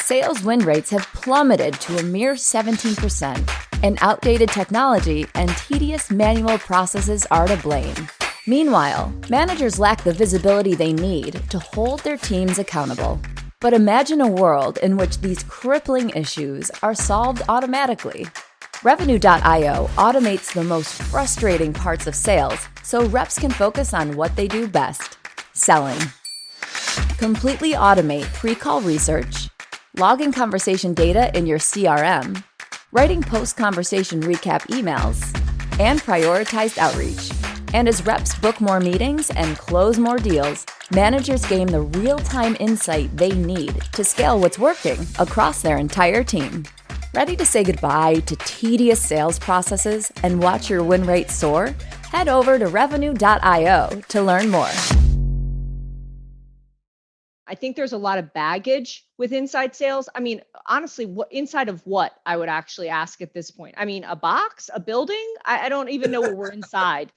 sales win rates have plummeted to a mere 17%, and outdated technology and tedious manual processes are to blame. Meanwhile, managers lack the visibility they need to hold their teams accountable. But imagine a world in which these crippling issues are solved automatically. Revenue.io automates the most frustrating parts of sales so reps can focus on what they do best: selling. Completely automate pre-call research, logging conversation data in your CRM, writing post-conversation recap emails, and prioritized outreach. And as reps book more meetings and close more deals, managers gain the real-time insight they need to scale what's working across their entire team. Ready to say goodbye to tedious sales processes and watch your win rate soar? Head over to revenue.io to learn more. I think there's a lot of baggage with inside sales. I mean, honestly, what inside of what, I would actually ask at this point. I mean, a box, a building? I don't even know what we're inside.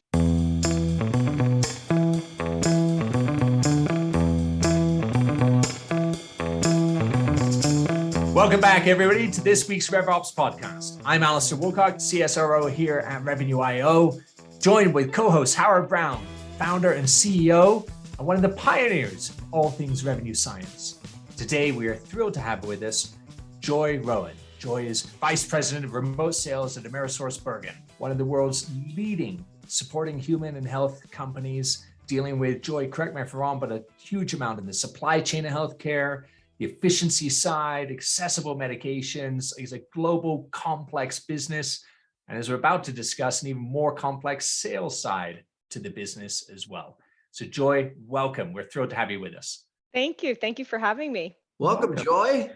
Welcome back, everybody, to this week's RevOps Podcast. I'm Alistair Woolcock, CSRO here at Revenue.io, joined with co-host Howard Brown, founder and CEO, and one of the pioneers of all things revenue science. Today, we are thrilled to have with us Joy Rowan. Joy is Vice President of Remote Sales at AmerisourceBergen, one of the world's leading supporting human and health companies, dealing with, Joy, correct me if I'm wrong, but a huge amount in the supply chain of healthcare, the efficiency side, accessible medications. It's a global, complex business. And as we're about to discuss, an even more complex sales side to the business as well. So Joy, welcome. We're thrilled to have you with us. Thank you. Thank you for having me. Welcome, Joy.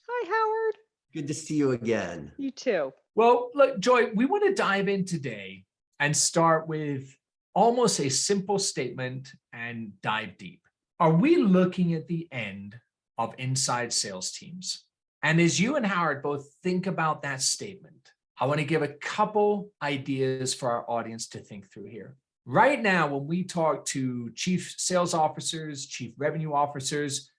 Hi, Howard. Good to see you again. You too. Well, look, Joy, we want to dive in today and start with almost a simple statement and dive deep. Are we looking at the end of inside sales teams? And as you and Howard both think about that statement, I want to give a couple ideas for our audience to think through here. Right now, when we talk to chief sales officers, chief revenue officers,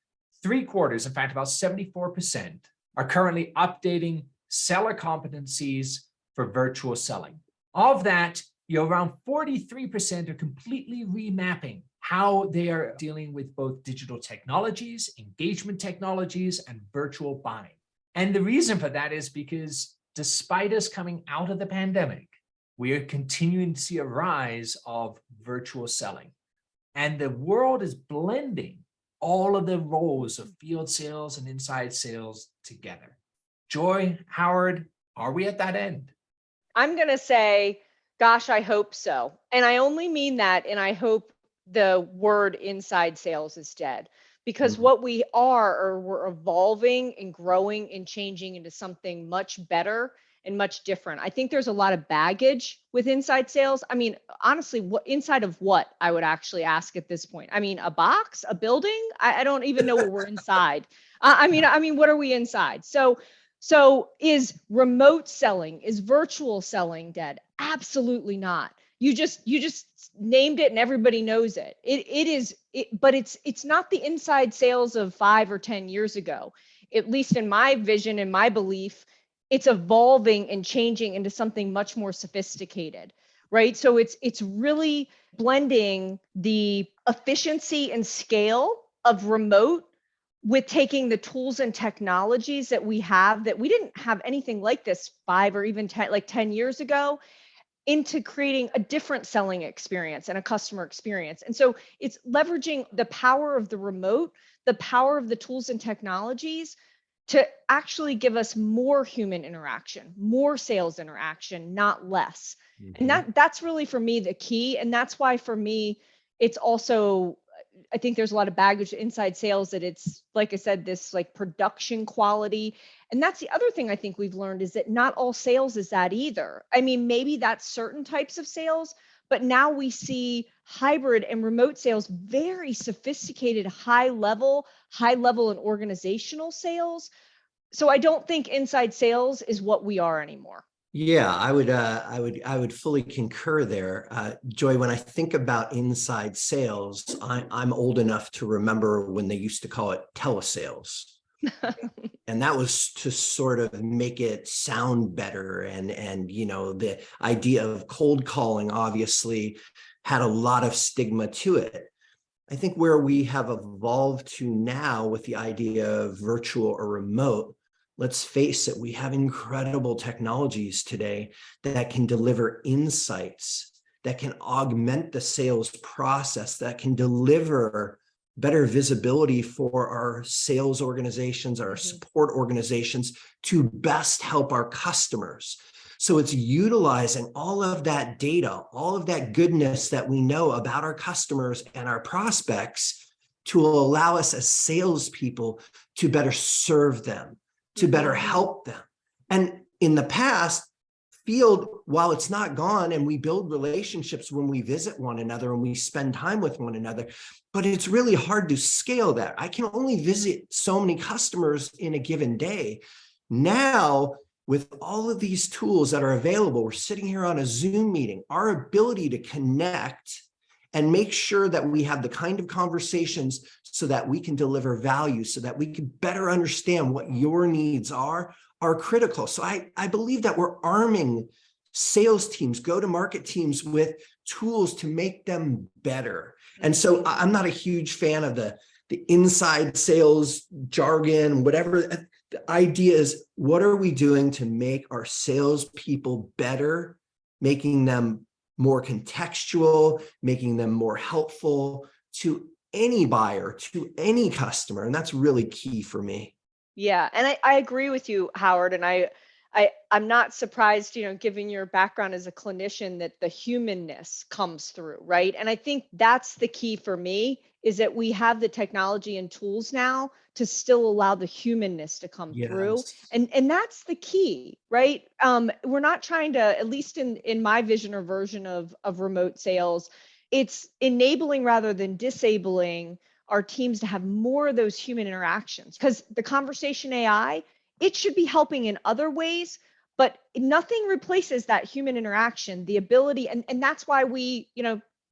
3/4, in fact, about 74%, are currently updating seller competencies for virtual selling. Of that, around 43% are completely remapping how they are dealing with both digital technologies, engagement technologies, and virtual buying. And the reason for that is because despite us coming out of the pandemic, we are continuing to see a rise of virtual selling. And the world is blending all of the roles of field sales and inside sales together. Joy, Howard, are we at that end? I'm going to say, gosh, I hope so. And I only mean that, and I hope the word inside sales is dead, because what we are, we're evolving and growing and changing into something much better and much different. I think there's a lot of baggage with inside sales. I mean, honestly, what inside of what, I would actually ask at this point. I mean, a box, a building? I don't even know what we're inside. I mean, what are we inside? So is remote selling, is virtual selling dead? Absolutely not. You just named it and everybody knows it. But it's not the inside sales of 5 or 10 years ago. At least in my vision and my belief, it's evolving and changing into something much more sophisticated, right? So it's really blending the efficiency and scale of remote with taking the tools and technologies that we have, that we didn't have anything like this 5 or even 10 years ago, into creating a different selling experience and a customer experience. And so it's leveraging the power of the remote, the power of the tools and technologies to actually give us more human interaction, more sales interaction, not less. And that's really, for me, the key. And that's why, for me, it's also, I think there's a lot of baggage inside sales, that it's, like I said, this like production quality. And that's the other thing I think we've learned, is that not all sales is that either. I mean, maybe that's certain types of sales, but now we see hybrid and remote sales, very sophisticated, high level and organizational sales. So I don't think inside sales is what we are anymore. Yeah, I would fully concur there. Joy, when I think about inside sales, I'm old enough to remember when they used to call it telesales. And that was to sort of make it sound better. And the idea of cold calling obviously had a lot of stigma to it. I think where we have evolved to now with the idea of virtual or remote, let's face it, we have incredible technologies today that can deliver insights, that can augment the sales process, that can deliver better visibility for our sales organizations, our support organizations to best help our customers. So it's utilizing all of that data, all of that goodness that we know about our customers and our prospects to allow us as salespeople to better serve them, to better help them. And in the past, field, while it's not gone, and we build relationships when we visit one another and we spend time with one another, but it's really hard to scale that. I can only visit so many customers in a given day. Now, with all of these tools that are available, we're sitting here on a Zoom meeting, our ability to connect and make sure that we have the kind of conversations so that we can deliver value, so that we can better understand what your needs are critical. So I believe that we're arming sales teams, go-to-market teams with tools to make them better. And so I'm not a huge fan of the inside sales jargon, whatever. The idea is, what are we doing to make our salespeople better, making them more contextual, making them more helpful to any buyer, to any customer? And that's really key for me. Yeah, and I agree with you, Howard, and I'm not surprised, given your background as a clinician, that the humanness comes through, right? And I think that's the key for me, is that we have the technology and tools now to still allow the humanness to come through. And that's the key, right? We're not trying to, at least in my vision or version of remote sales, it's enabling rather than disabling our teams to have more of those human interactions, because the conversation AI, it should be helping in other ways, but nothing replaces that human interaction, the ability. And that's why we,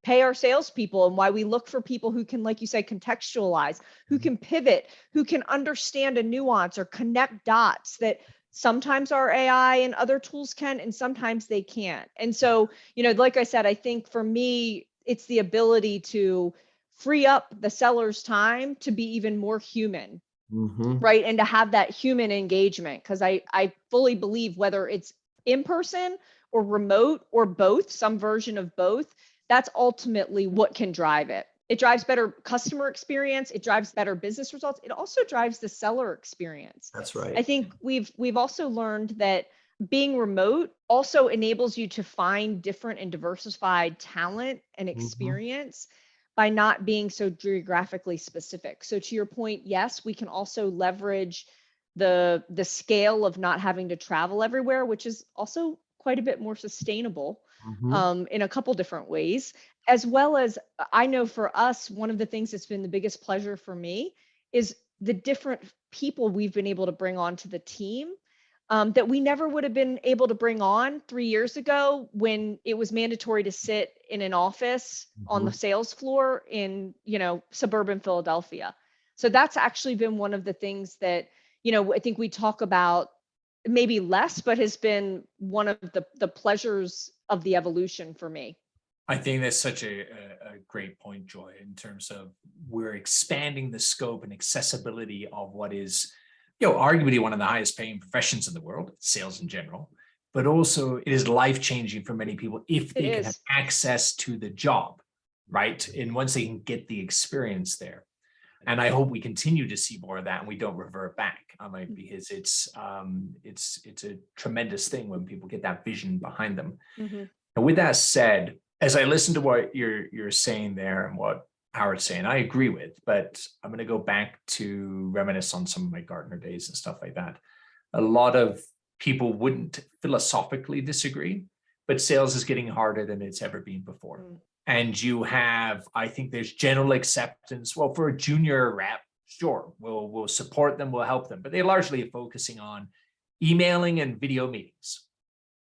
pay our salespeople, and why we look for people who can, like you say, contextualize, who can pivot, who can understand a nuance or connect dots that sometimes our AI and other tools can, and sometimes they can't. And so, like I said, I think for me, it's the ability to free up the seller's time to be even more human, right? And to have that human engagement, because I fully believe, whether it's in person or remote or both, some version of both, that's ultimately what can drive it. It drives better customer experience. It drives better business results. It also drives the seller experience. That's right. I think we've also learned that being remote also enables you to find different and diversified talent and experience by not being so geographically specific. So to your point, yes, we can also leverage the scale of not having to travel everywhere, which is also quite a bit more sustainable in a couple different ways. As well as, I know for us, one of the things that's been the biggest pleasure for me is the different people we've been able to bring onto the team that we never would have been able to bring on 3 years ago, when it was mandatory to sit in an office on the sales floor in, suburban Philadelphia. So that's actually been one of the things that, I think we talk about maybe less, but has been one of the pleasures of the evolution for me. I think that's such a great point, Joy, in terms of we're expanding the scope and accessibility of what is, arguably one of the highest paying professions in the world, sales in general, but also it is life-changing for many people if they can have access to the job, right? And once they can get the experience there. And I hope we continue to see more of that and we don't revert back, because it's a tremendous thing when people get that vision behind them. And with that said, as I listen to what you're saying there and what Howard's saying, I agree with, but I'm going to go back to reminisce on some of my Gartner days and stuff like that. A lot of people wouldn't philosophically disagree, but sales is getting harder than it's ever been before. And you have, I think there's general acceptance. Well, for a junior rep, sure, we'll support them, we'll help them, but they're largely focusing on emailing and video meetings,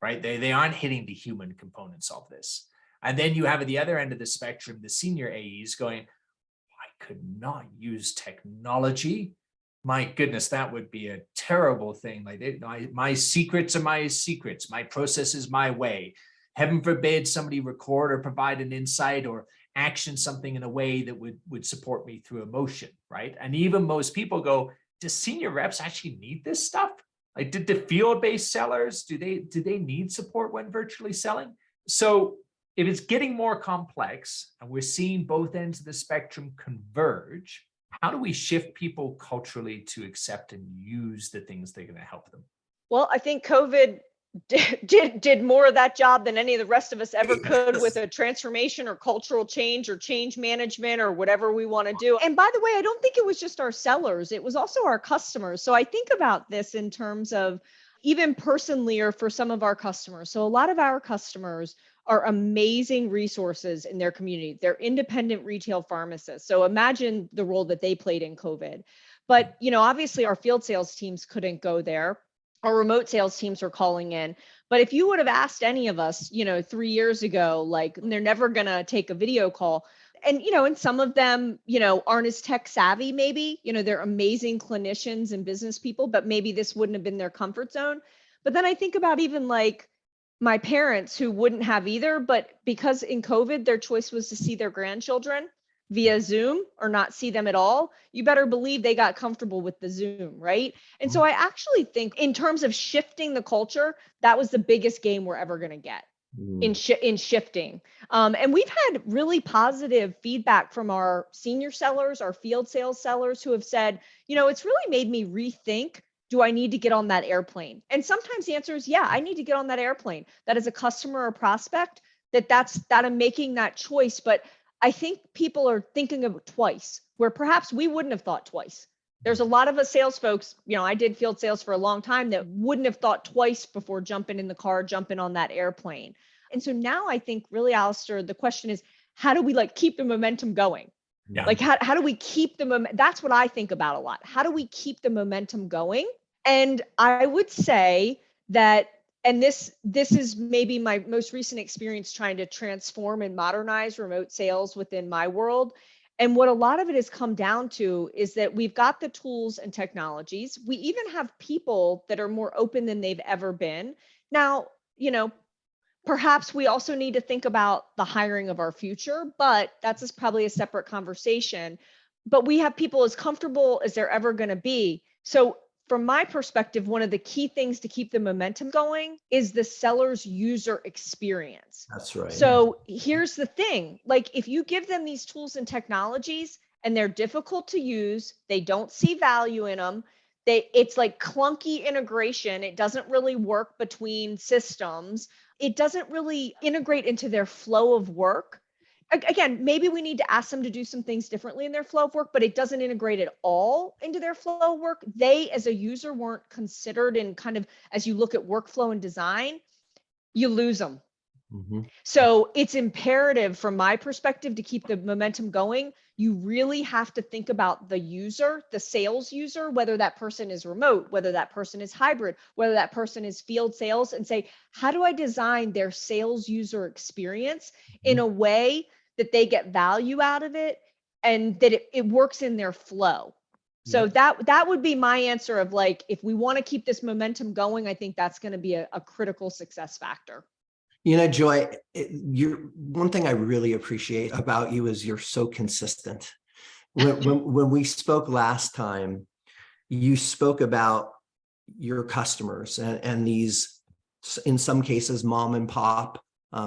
right? They aren't hitting the human components of this. And then you have at the other end of the spectrum, the senior AEs going, I could not use technology My goodness, that would be a terrible thing. Like my secrets are my secrets. My process is my way. Heaven forbid somebody record or provide an insight or action something in a way that would support me through emotion, right? And even most people go, do senior reps actually need this stuff? Like, did the field-based sellers, do they need support when virtually selling? So if it's getting more complex and we're seeing both ends of the spectrum converge, how do we shift people culturally to accept and use the things that are going to help them? Well, I think COVID did more of that job than any of the rest of us ever could with a transformation or cultural change or change management or whatever we want to do. And by the way, I don't think it was just our sellers, it was also our customers. So I think about this in terms of even personally or for some of our customers. So a lot of our customers are amazing resources in their community. They're independent retail pharmacists. So imagine the role that they played in COVID. But, obviously our field sales teams couldn't go there. Our remote sales teams were calling in. But if you would have asked any of us, 3 years ago, like they're never going to take a video call. And, and some of them, aren't as tech savvy, maybe, they're amazing clinicians and business people, but maybe this wouldn't have been their comfort zone. But then I think about even like my parents who wouldn't have either, but because in COVID, their choice was to see their grandchildren via Zoom or not see them at all, you better believe they got comfortable with the Zoom, right? And so I actually think in terms of shifting the culture, that was the biggest game we're ever going to get in shifting. And we've had really positive feedback from our senior sellers, our field sales sellers who have said, it's really made me rethink, do I need to get on that airplane? And sometimes the answer is, yeah, I need to get on that airplane. That is a customer or prospect that I'm making that choice. But I think people are thinking of it twice, where perhaps we wouldn't have thought twice. There's a lot of us sales folks, I did field sales for a long time, that wouldn't have thought twice before jumping in the car, jumping on that airplane. And so now I think really, Alistair, the question is, how do we keep the momentum going? Yeah. Like, how do we keep the momentum? That's what I think about a lot. How do we keep the momentum going? And I would say that, and this is maybe my most recent experience trying to transform and modernize remote sales within my world. And what a lot of it has come down to is that we've got the tools and technologies. We even have people that are more open than they've ever been. Now, perhaps we also need to think about the hiring of our future, but that's probably a separate conversation. But we have people as comfortable as they're ever going to be. So from my perspective, one of the key things to keep the momentum going is the seller's user experience. That's right. So here's the thing, if you give them these tools and technologies and they're difficult to use, they don't see value in them, it's like clunky integration. It doesn't really work between systems. It doesn't really integrate into their flow of work. Again, maybe we need to ask them to do some things differently in their flow of work, but it doesn't integrate at all into their flow of work. They, as a user, weren't considered in kind of, as you look at workflow and design, you lose them. Mm-hmm. So it's imperative from my perspective to keep the momentum going. You really have to think about the user, the sales user, whether that person is remote, whether that person is hybrid, whether that person is field sales, and say, how do I design their sales user experience in a way that they get value out of it and that it works in their flow? So that would be my answer of if we want to keep this momentum going, I think that's going to be a critical success factor. Joy, one thing I really appreciate about you is you're so consistent. When we spoke last time, you spoke about your customers and these, in some cases, mom and pop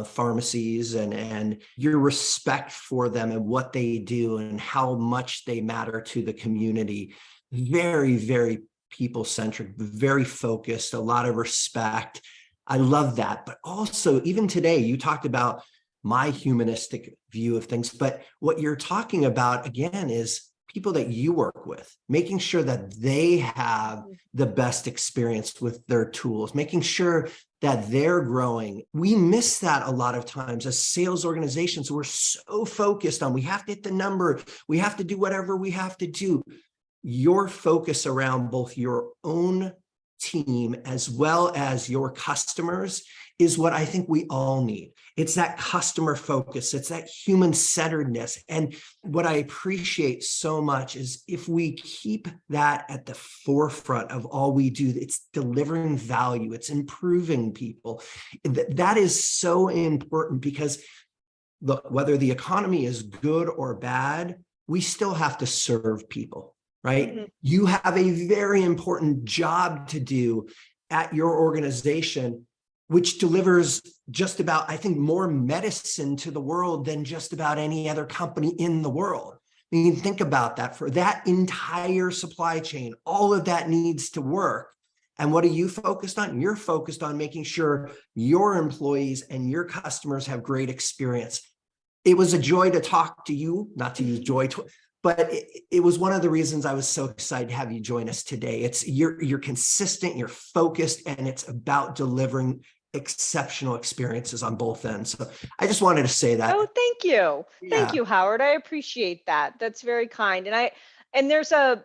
pharmacies and your respect for them and what they do and how much they matter to the community. Very, very people-centric, very focused, a lot of respect. I love that. But also, even today, you talked about my humanistic view of things. But what you're talking about, again, is people that you work with, making sure that they have the best experience with their tools, making sure that they're growing. We miss that a lot of times as sales organizations. We're so focused on, we have to hit the number, we have to do whatever we have to do. Your focus around both your own team as well as your customers is what I think we all need. It's that customer focus. It's that human centeredness. And what I appreciate so much is if we keep that at the forefront of all we do, it's delivering value, it's improving people. That is so important because look, whether the economy is good or bad, we still have to serve people, right? Mm-hmm. You have a very important job to do at your organization, which delivers just about, I think, more medicine to the world than just about any other company in the world. I mean, think about that. For that entire supply chain, all of that needs to work. And what are you focused on? You're focused on making sure your employees and your customers have great experience. It was a joy to talk to you, not to use joy, but it was one of the reasons I was so excited to have you join us today. It's you're consistent, you're focused, and it's about delivering exceptional experiences on both ends. So I just wanted to say that. Oh, thank you. Yeah. Thank you, Howard. I appreciate that. That's very kind. And there's a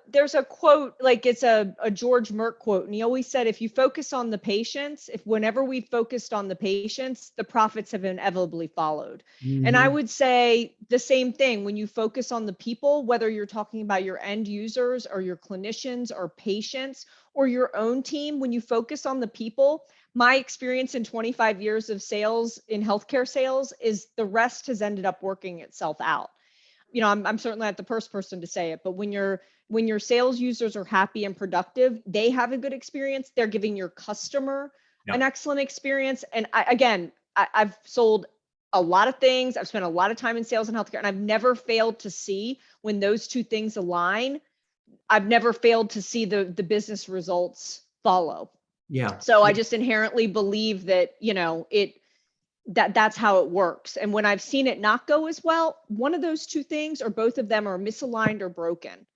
quote, like it's a George Merck quote. And he always said, if you focus on the patients, whenever we focused on the patients, the profits have inevitably followed. Mm-hmm. And I would say the same thing when you focus on the people, whether you're talking about your end users or your clinicians or patients or your own team, when you focus on the people, my experience in 25 years of sales in healthcare sales is the rest has ended up working itself out. You know, I'm certainly not the first person to say it, but when your sales users are happy and productive, they have a good experience. They're giving your customer an excellent experience. And I've sold a lot of things. I've spent a lot of time in sales and healthcare, and I've never failed to see when those two things align. I've never failed to see the business results follow. Yeah. So I just inherently believe that, you know, that's how it works. And when I've seen it not go as well, one of those two things or both of them are misaligned or broken.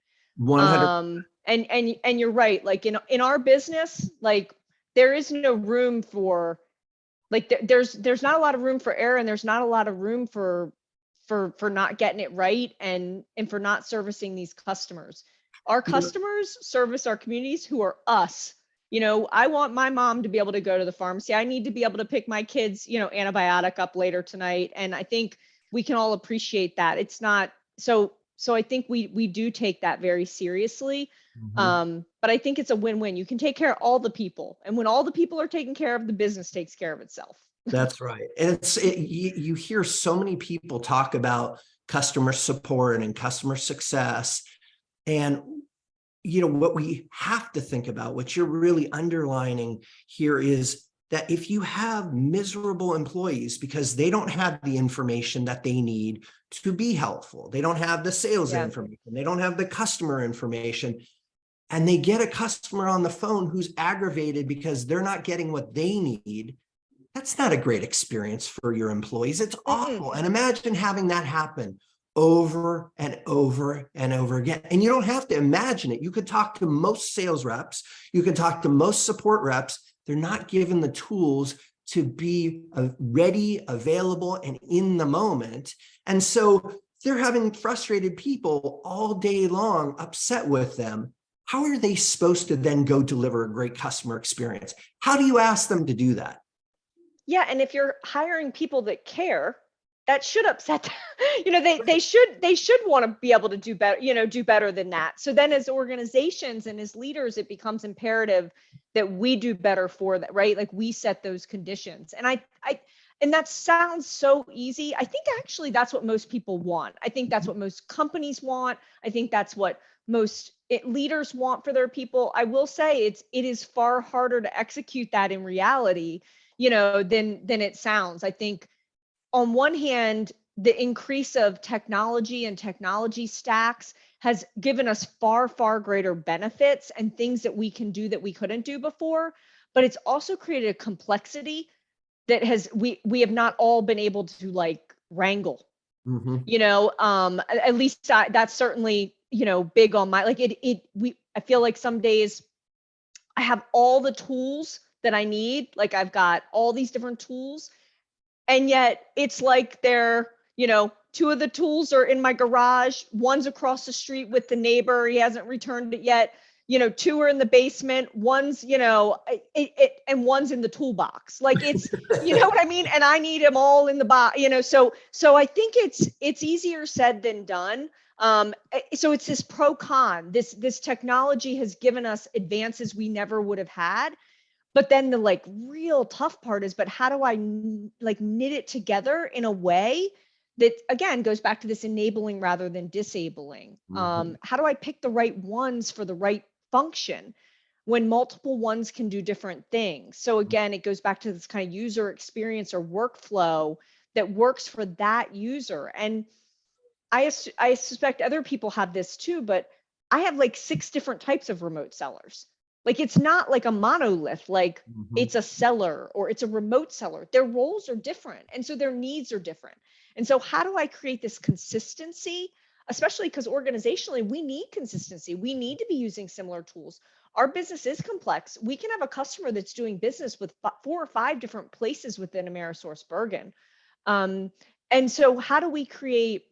100%. And you're right. Like in our business, like there is no room for, like there's not a lot of room for error, and there's not a lot of room for not getting it right and for not servicing these customers. Our customers service our communities, who are us. You know, I want my mom to be able to go to the pharmacy. I need to be able to pick my kids, you know, antibiotic up later tonight. And I think we can all appreciate that. It's not so I think we do take that very seriously. Mm-hmm. But I think it's a win-win. You can take care of all the people. And when all the people are taken care of, the business takes care of itself. That's right. And you hear so many people talk about customer support and customer success. And you know, what we have to think about, what you're really underlining here, is that if you have miserable employees because they don't have the information that they need to be helpful, they don't have the sales information, they don't have the customer information, and they get a customer on the phone who's aggravated because they're not getting what they need, that's not a great experience for your employees. It's awful. And imagine having that happen over and over and over again. And you don't have to imagine it. You could talk to most sales reps. You can talk to most support reps. They're not given the tools to be ready, available, and in the moment. And so they're having frustrated people all day long, upset with them. How are they supposed to then go deliver a great customer experience? How do you ask them to do that? Yeah. And if you're hiring people that care, that should upset them. You know, they should want to be able to do better, you know, do better than that. So then as organizations and as leaders, it becomes imperative that we do better for that, right? Like we set those conditions. And and that sounds so easy. I think actually that's what most people want. I think that's what most companies want. I think that's what most leaders want for their people. I will say it is far harder to execute that in reality, you know, than it sounds. I think on one hand, the increase of technology and technology stacks has given us far, far greater benefits and things that we can do that we couldn't do before. But it's also created a complexity that we have not all been able to like wrangle. Mm-hmm. You know, at least that's certainly, you know, big on my, like I feel like some days I have all the tools that I need. Like I've got all these different tools. And yet it's like they're, you know, two of the tools are in my garage. One's across the street with the neighbor. He hasn't returned it yet. two are in the basement, one's, and one's in the toolbox. Like it's, you know what I mean? And I need them all in the box, so I think it's easier said than done. So it's this pro con, this technology has given us advances we never would have had. But then the real tough part is, but how do I knit it together in a way that again goes back to this enabling rather than disabling? Mhm. How do I pick the right ones for the right function when multiple ones can do different things? So again, it goes back to this kind of user experience or workflow that works for that user. And I suspect other people have this too, but I have 6 different types of remote sellers. It's not like a monolith, Mhm. it's a seller or it's a remote seller. Their roles are different. And so their needs are different. And so how do I create this consistency, especially because organizationally, we need consistency. We need to be using similar tools. Our business is complex. We can have a customer that's doing business with 4 or 5 different places within AmerisourceBergen. And so how do we create,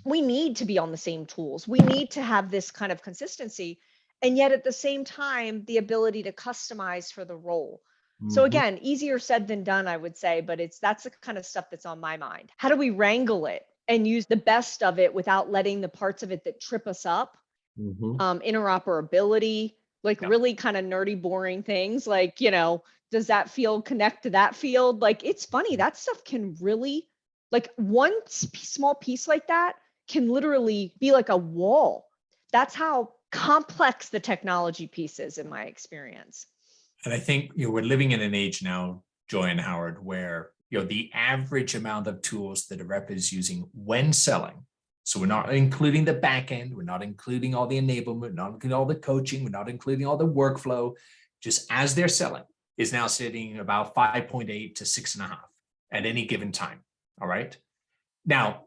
we need to be on the same tools. We need to have this kind of consistency. And yet at the same time, the ability to customize for the role. So Mhm. again, easier said than done, I would say, but that's the kind of stuff that's on my mind. How do we wrangle it and use the best of it without letting the parts of it that trip us up? Mhm. Interoperability, Yeah. really kind of nerdy, boring things does that field connect to that field? It's funny, that stuff can really, one small piece like that can literally be like a wall. That's how complex the technology piece is in my experience. And I think we're living in an age now, Joy and Howard, where the average amount of tools that a rep is using when selling. So we're not including the back end, we're not including all the enablement, not including all the coaching, we're not including all the workflow. Just as they're selling is now sitting about 5.8 to 6.5 at any given time. All right. Now,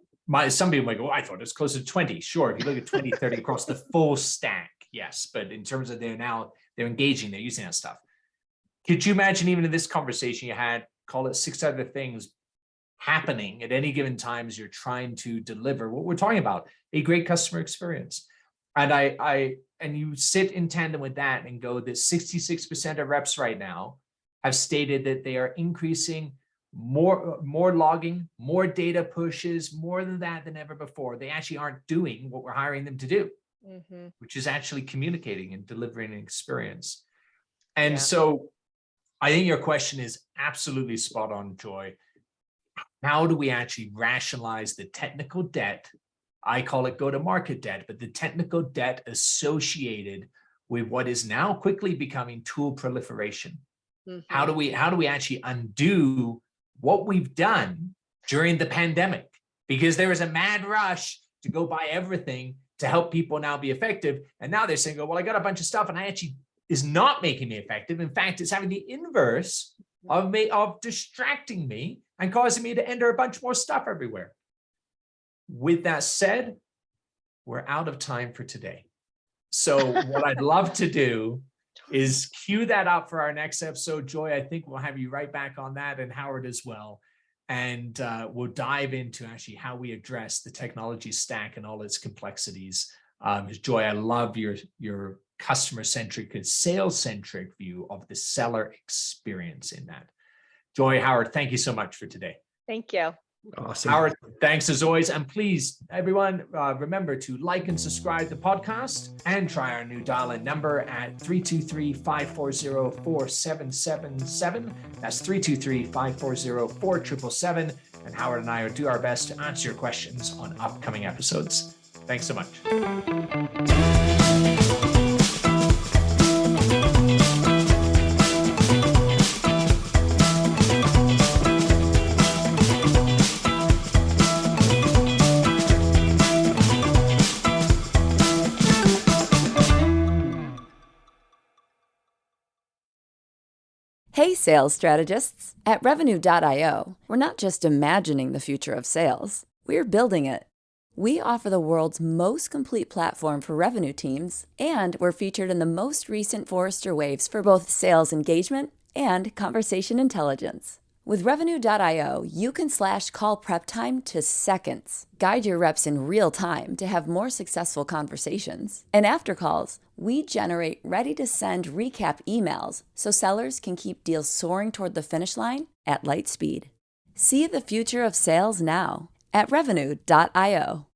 some people might go, I thought it was closer to 20. Sure, if you look at 20, 30 across the full stack, yes. But in terms of they're engaging, they're using that stuff. Could you imagine even in this conversation you had, call it 6 other things happening at any given time as you're trying to deliver what we're talking about, a great customer experience. And you sit in tandem with that and go that 66% of reps right now have stated that they are increasing more logging, more data pushes, more than that than ever before. They actually aren't doing what we're hiring them to do, which is actually communicating and delivering an experience. And so I think your question is absolutely spot on, Joy. How do we actually rationalize the technical debt? I call it go-to-market debt, but the technical debt associated with what is now quickly becoming tool proliferation. How do we actually undo what we've done during the pandemic? Because there was a mad rush to go buy everything to help people now be effective. And now they're saying, well, I got a bunch of stuff and I actually is not making me effective. In fact, it's having the inverse of distracting me and causing me to enter a bunch more stuff everywhere. With that said, we're out of time for today. So what I'd love to do is cue that up for our next episode. Joy, I think we'll have you right back on that, and Howard as well. And we'll dive into actually how we address the technology stack and all its complexities. Joy, I love your customer-centric and sales-centric view of the seller experience in that. Joy, Howard, thank you so much for today. Thank you. Awesome. Howard, thanks as always. And please, everyone, remember to like and subscribe to the podcast and try our new dial-in number at 323-540-4777. That's 323-540-4777. And Howard and I will do our best to answer your questions on upcoming episodes. Thanks so much. Hey, sales strategists. At Revenue.io, we're not just imagining the future of sales, we're building it. We offer the world's most complete platform for revenue teams, and we're featured in the most recent Forrester Waves for both sales engagement and conversation intelligence. With Revenue.io, you can slash call prep time to seconds, guide your reps in real time to have more successful conversations. And after calls, we generate ready-to-send recap emails so sellers can keep deals soaring toward the finish line at light speed. See the future of sales now at Revenue.io.